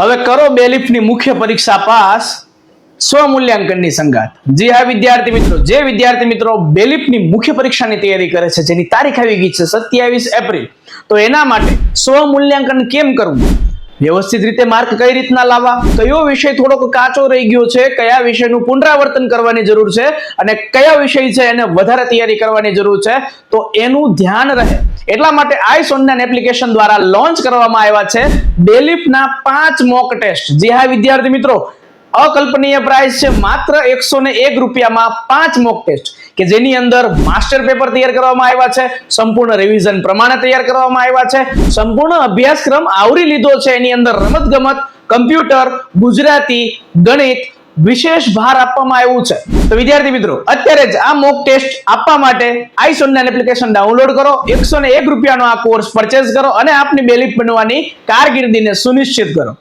હવે કરો બેલીફની મુખ્ય પરીક્ષા પાસ સ્વમૂલ્યાંકનની સંગાત. જી હા વિદ્યાર્થી મિત્રો, જે વિદ્યાર્થી મિત્રો બેલીફની મુખ્ય પરીક્ષાની તૈયારી કરે છે, જેની તારીખ આવી ગઈ છે 27 એપ્રિલ, તો એના માટે સ્વમૂલ્યાંકન કેમ કરવું, વ્યવસ્થિત રીતે માર્ક કઈ રીતના લાવવા, કયો વિષય થોડોક કાચો રહી ગયો છે, કયા વિષયનું પુનરાવર્તન કરવાની જરૂર છે અને કયા વિષય છે એને વધારે તૈયારી કરવાની જરૂર છે, તો એનું ધ્યાન રહે એટલા માટે આઈસ ઓનલાઈન એપ્લિકેશન દ્વારા લોન્ચ કરવામાં આવ્યા છે બેલીફના 5 મોક ટેસ્ટ. જી હા વિદ્યાર્થી મિત્રો, અકલ્પનીય પ્રાઇસ છે માત્ર 101 રૂપિયામાં 5 મોક ટેસ્ટ કે જેની અંદર માસ્ટર પેપર તૈયાર કરવામાં આવ્યા છે, સંપૂર્ણ રિવિઝન પ્રમાણે તૈયાર કરવામાં આવ્યા છે, સંપૂર્ણ અભ્યાસક્રમ આવરી લીધો છે. એની અંદર રમતગમત, કમ્પ્યુટર, ગુજરાતી, ગણિત વિશેષ ભાર આપવામાં આવ્યું છે. તો વિદ્યાર્થી મિત્રો, અત્યારે જ આ મોક ટેસ્ટ આપવા માટે આઈસ ઓનલાઈન એપ્લિકેશન ડાઉનલોડ કરો, 101 રૂપિયાનો આ કોર્સ પરચેઝ કરો અને આપની બેલીફ બનવાની કારકિર્દીને સુનિશ્ચિત કરો.